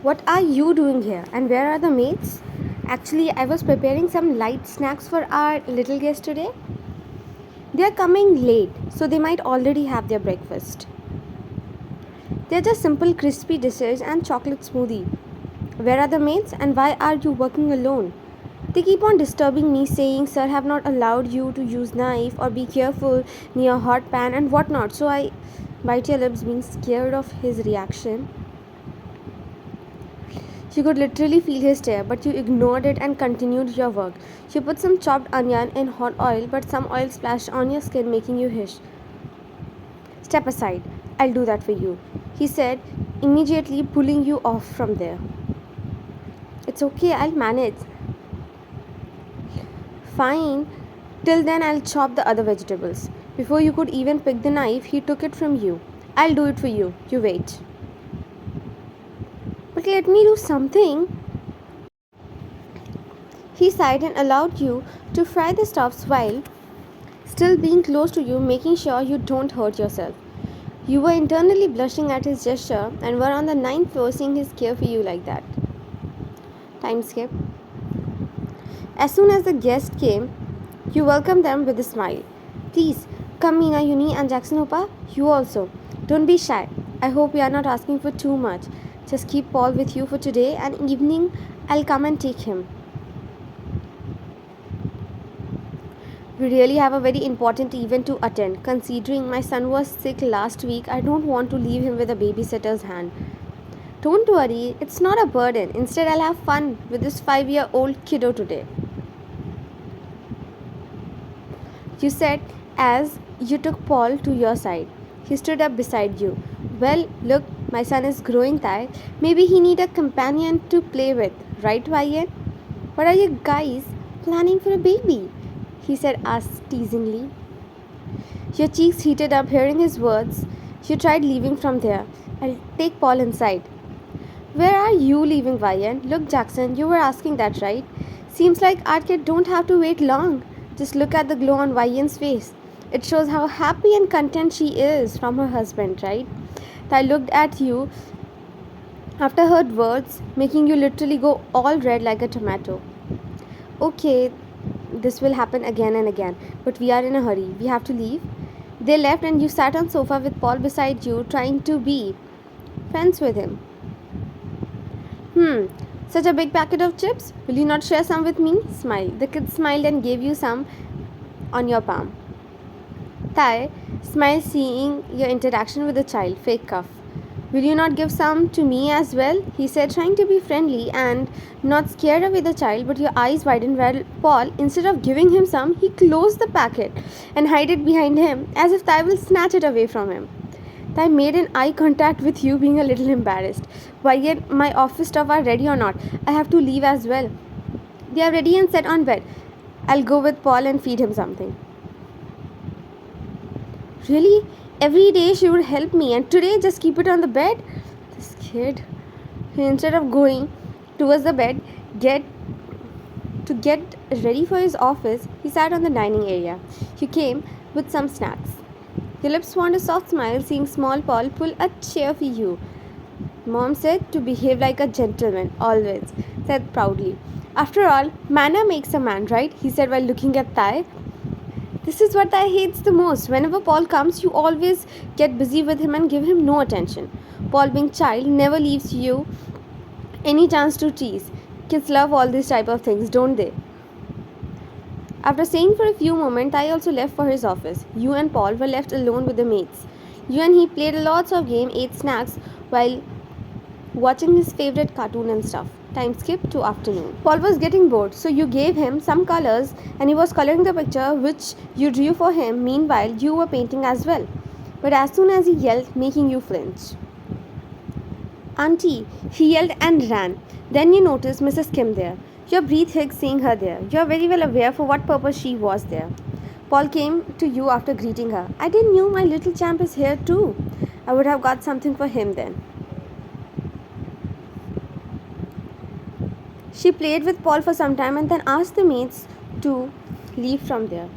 What are you doing here? And where are the mates? Actually, I was preparing some light snacks for our little guest today. They are coming late, so they might already have their breakfast. They're just simple crispy dishes and chocolate smoothie. Where are the mates and why are you working alone? They keep on disturbing me saying sir have not allowed you to use knife or be careful near hot pan and whatnot. So I bite your lips being scared of his reaction. You could literally feel his stare, but you ignored it and continued your work. You put some chopped onion in hot oil, but some oil splashed on your skin, making you hiss. Step aside, I'll do that for you, he said, immediately pulling you off from there. It's okay, I'll manage. Fine, till then I'll chop the other vegetables. Before you could even pick the knife, he took it from you. I'll do it for you. You wait. But let me do something. He sighed and allowed you to fry the stuffs while still being close to you, making sure you don't hurt yourself. You were internally blushing at his gesture and were on the ninth floor seeing his care for you like that. Time skip. As soon as the guest came, you welcomed them with a smile. Please, come Meena, Uni and Jackson Hopa. You also. Don't be shy. I hope you are not asking for too much. Just keep Paul with you for today and evening I'll come and take him. We really have a very important event to attend. Considering my son was sick last week, I don't want to leave him with a babysitter's hand. Don't worry, it's not a burden. Instead, I'll have fun with this 5-year-old kiddo today. You said as you took Paul to your side. He stood up beside you. Well, look, my son is growing tired. Maybe he need a companion to play with, right, Vayan? What are you guys planning for a baby? He said, asked teasingly. Your cheeks heated up hearing his words. You tried leaving from there. I'll take Paul inside. Where are you leaving, Vayan? Look, Jackson, you were asking that, right? Seems like our kid don't have to wait long. Just look at the glow on Vayan's face. It shows how happy and content she is from her husband, right? I looked at you after her words, making you literally go all red like a tomato. Okay, this will happen again and again, but we are in a hurry. We have to leave. They left and you sat on sofa with Paul beside you, trying to be friends with him. Such a big packet of chips? Will you not share some with me? Smile. The kid smiled and gave you some on your palm. Thai smiled seeing your interaction with the child. Fake cough. Will you not give some to me as well? He said, trying to be friendly and not scared away the child, but your eyes widened while Paul, instead of giving him some, he closed the packet and hid it behind him as if Thai will snatch it away from him. I made an eye contact with you, being a little embarrassed. Why yet my office stuff are ready or not? I have to leave as well. They are ready and set on bed. I'll go with Paul and feed him something. Really? Every day she would help me and today just keep it on the bed? This kid. Instead of going towards the bed, get ready for his office, he sat on the dining area. He came with some snacks. Your lips formed a soft smile seeing small Paul pull a chair for you. Mom said to behave like a gentleman, always, said proudly. After all, manner makes a man, right? He said while looking at Thai. This is what Thai hates the most. Whenever Paul comes, you always get busy with him and give him no attention. Paul, being child, never leaves you any chance to tease. Kids love all these type of things, don't they? After staying for a few moments, I also left for his office. You and Paul were left alone with the mates. You and he played lots of games, ate snacks while watching his favorite cartoon and stuff. Time skip to afternoon. Paul was getting bored, so you gave him some colors and he was coloring the picture which you drew for him. Meanwhile, you were painting as well. But as soon as he yelled, making you flinch. Auntie, he yelled and ran. Then you noticed Mrs. Kim there. Your breath hit seeing her there. You are very well aware for what purpose she was there. Paul came to you after greeting her. I didn't know my little champ is here too. I would have got something for him then. She played with Paul for some time and then asked the maids to leave from there.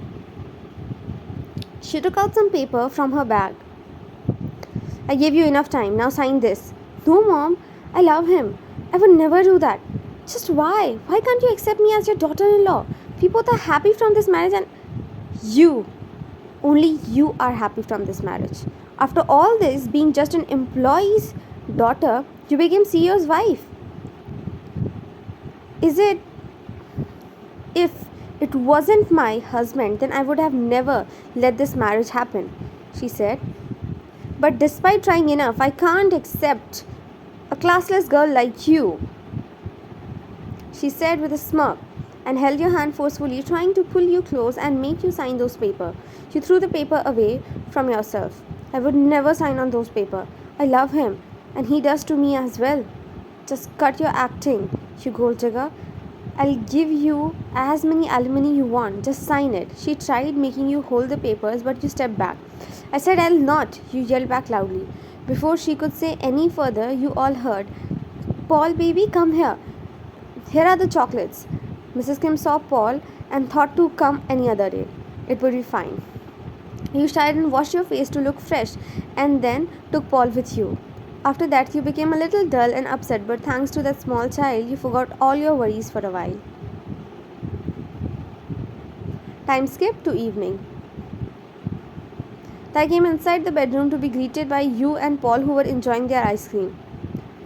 She took out some paper from her bag. I gave you enough time. Now sign this. No, Mom. I love him. I would never do that. Just why? Why can't you accept me as your daughter in law? We both are happy from this marriage, and you, only you are happy from this marriage. After all this, being just an employee's daughter, you became CEO's wife. Is it? If it wasn't my husband, then I would have never let this marriage happen, she said. But despite trying enough, I can't accept a classless girl like you, she said with a smirk, and held your hand forcefully, trying to pull you close and make you sign those papers. You threw the paper away from yourself. I would never sign on those papers. I love him, and he does to me as well. Just cut your acting, you gold digger. I'll give you as many alimony you want. Just sign it. She tried making you hold the papers, but you stepped back. I said I'll not, you yelled back loudly. Before she could say any further, you all heard, Paul, baby, come here. Here are the chocolates. Mrs. Kim saw Paul and thought to come any other day. It would be fine. You shied and washed your face to look fresh and then took Paul with you. After that, you became a little dull and upset, but thanks to that small child, you forgot all your worries for a while. Time skip to evening. I came inside the bedroom to be greeted by you and Paul, who were enjoying their ice cream.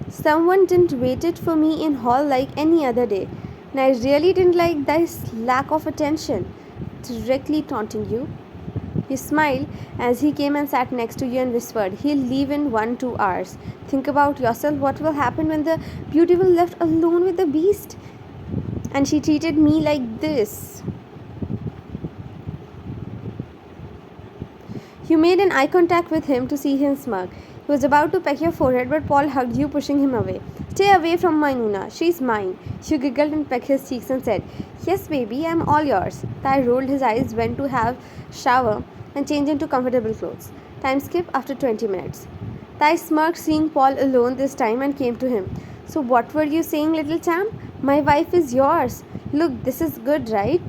Someone didn't wait it for me in hall like any other day, and I really didn't like this lack of attention, directly taunting you. He smiled as he came and sat next to you and whispered, He'll leave in 1-2 hours. Think about yourself, what will happen when the beautiful left alone with the beast? And she treated me like this. You made an eye contact with him to see him smirk. He was about to peck your forehead, but Paul hugged you, pushing him away. Stay away from my Nuna. She's mine. You giggled and pecked his cheeks and said, Yes, baby, I'm all yours. Ty rolled his eyes, went to have shower, and changed into comfortable clothes. Time skip after 20 minutes. Ty smirked, seeing Paul alone this time, and came to him. So what were you saying, little champ? My wife is yours. Look, this is good, right?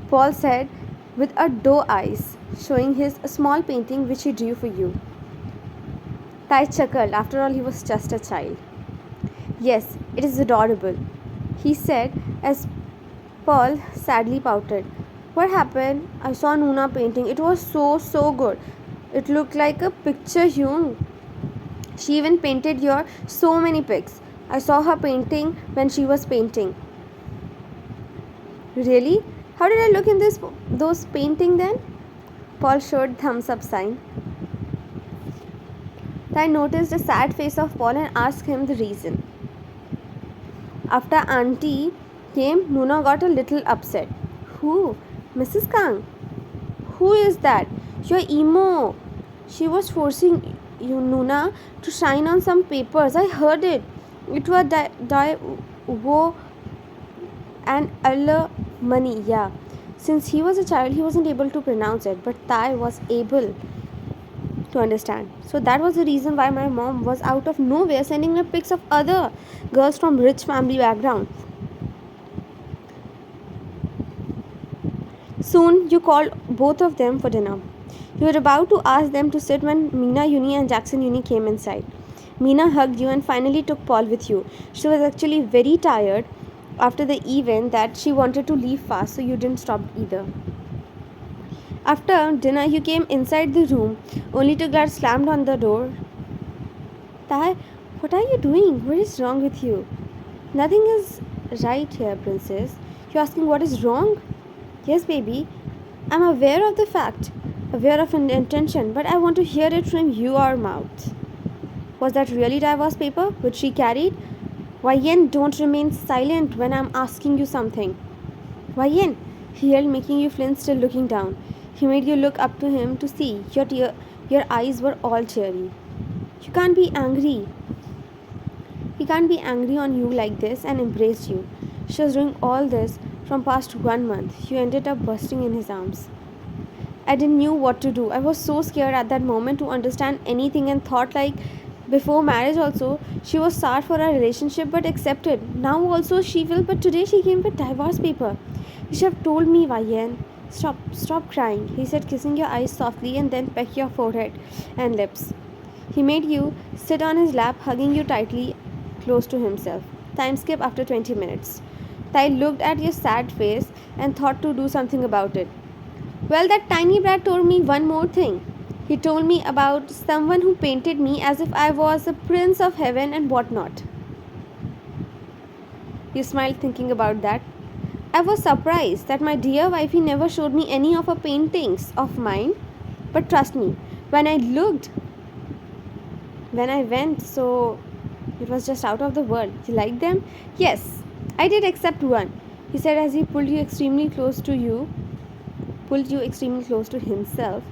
Paul said with a doe eyes, showing his small painting which he drew for you. Ty chuckled. After all, he was just a child. Yes, it is adorable, he said as Paul sadly pouted. What happened? I saw Nuna painting. It was so good. It looked like a picture, Hyung. She even painted your so many pics. I saw her painting when she was painting. Really? How did I look in those painting then? Paul showed thumbs up sign. I noticed the sad face of Paul and asked him the reason. After Auntie came, Nuna got a little upset. Who? Mrs. Kang? Who is that? Your emo. She was forcing you, Nuna, to sign on some papers. I heard it. It was wo and Allah money, yeah. Since he was a child, he wasn't able to pronounce it, but Tai was able to understand. So that was the reason why my mom was out of nowhere sending me pics of other girls from rich family background. Soon you called both of them for dinner. You were about to ask them to sit when Meena Uni and Jackson Uni came inside. Meena hugged you and finally took Paul with you. She was actually very tired after the event that she wanted to leave fast, so you didn't stop either. After dinner, you came inside the room, only to get slammed on the door. Tai, what are you doing? What is wrong with you? Nothing is right here, princess. You're asking what is wrong? Yes, baby. I'm aware of the fact, aware of an intention, but I want to hear it from your mouth. Was that really divorce paper which she carried? Yen, don't remain silent when I'm asking you something. Yen, he yelled, making you flinch, still looking down. He made you look up to him to see. Your eyes were all teary. You can't be angry. He can't be angry on you like this and embrace you. She was doing all this from past 1 month. You ended up bursting in his arms. I didn't know what to do. I was so scared at that moment to understand anything and thought like before marriage also she was sad for our relationship but accepted. Now also she will, but today she came with divorce paper. You should have told me, Yen. Stop crying, he said, kissing your eyes softly and then pecked your forehead and lips. He made you sit on his lap, hugging you tightly close to himself. Time skip after 20 minutes. Tai looked at your sad face and thought to do something about it. Well, that tiny brat told me one more thing. He told me about someone who painted me as if I was a prince of heaven and whatnot. You smiled thinking about that. I was surprised that my dear wifey never showed me any of her paintings of mine. But trust me, when I looked, when I went, so it was just out of the world. You like them? Yes, I did except one. He said as he pulled you extremely close to himself,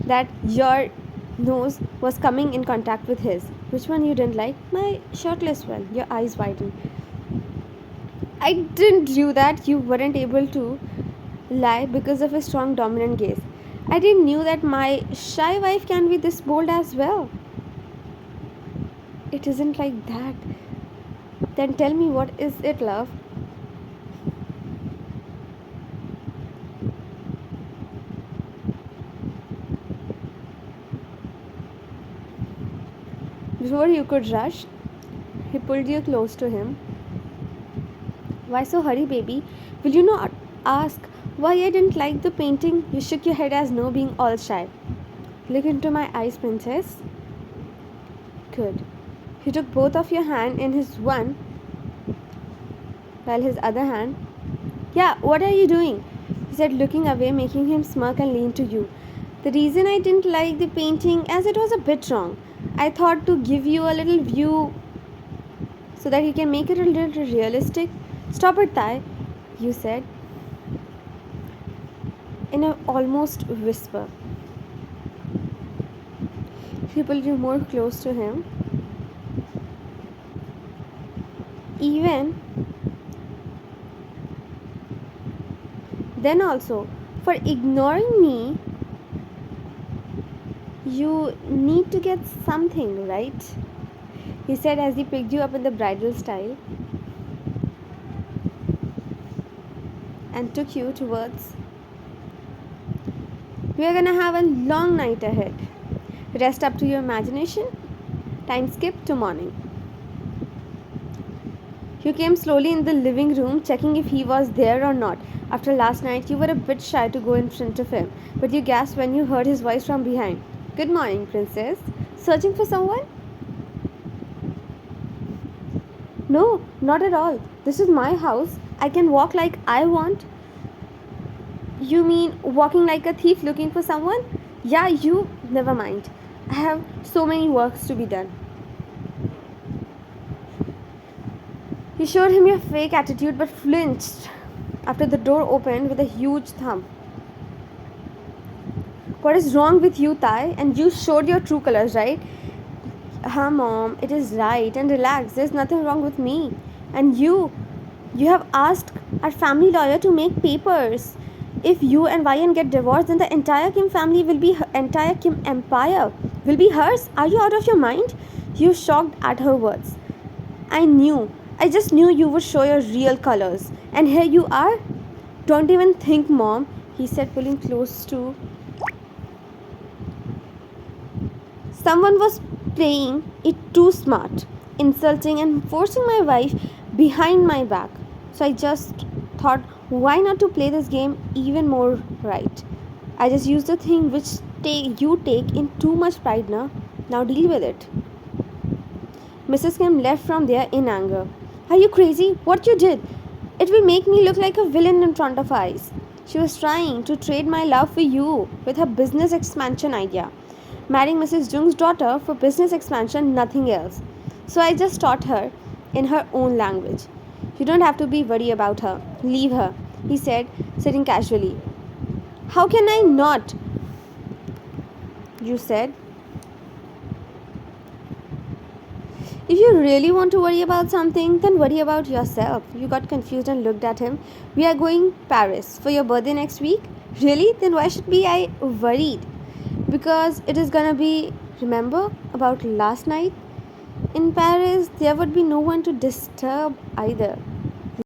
that your nose was coming in contact with his. Which one you didn't like? My shirtless one. Your eyes widened. I didn't do that. You weren't able to lie because of a strong dominant gaze. I didn't knew that my shy wife can be this bold as well. It isn't like that. Then tell me, what is it, love? Before you could rush, he pulled you close to him. Why so hurry, baby? Will you not ask why I didn't like the painting? You shook your head as no, being all shy. Look into my eyes, princess. Good. He took both of your hand in his one, while his other hand. Yeah, what are you doing? He said, looking away, making him smirk and lean to you. The reason I didn't like the painting, as it was a bit wrong. I thought to give you a little view so that you can make it a little realistic. Stop it, Tai, you said in an almost whisper. He pulled you more close to him. Even then also, for ignoring me, you need to get something, right? He said as he picked you up in the bridal style and took you towards. We are gonna have a long night ahead. Rest up to your imagination. Time skip to morning. You came slowly in the living room, checking if he was there or not. After last night, you were a bit shy to go in front of him, but you gasped when you heard his voice from behind. Good morning, princess. Searching for someone? No, not at all. This is my house. I can walk like I want. You mean walking like a thief looking for someone? Yeah, you. Never mind. I have so many works to be done. You showed him your fake attitude but flinched after the door opened with a huge thump. What is wrong with you, Tai? And you showed your true colors, right? Mom, it is right. And relax, there's nothing wrong with me. And you have asked our family lawyer to make papers. If you and Ryan get divorced, then the entire Kim family will be entire Kim empire will be hers. Are you out of your mind? You shocked at her words. I just knew you would show your real colors. And here you are. Don't even think, Mom, he said, pulling close to. Someone was playing it too smart, insulting and forcing my wife behind my back. So I just thought, why not to play this game even more right? I just used the thing which you take in too much pride now. Now deal with it. Mrs. Kim left from there in anger. Are you crazy? What you did? It will make me look like a villain in front of her eyes. She was trying to trade my love for you with her business expansion idea. Marrying Mrs. Jung's daughter for business expansion, nothing else. So I just taught her in her own language. You don't have to be worried about her. Leave her, he said, sitting casually. How can I not? You said. If you really want to worry about something, then worry about yourself. You got confused and looked at him. We are going Paris for your birthday next week? Really? Then why should be I worried? Because it is gonna be, remember about last night? In Paris, there would be no one to disturb either.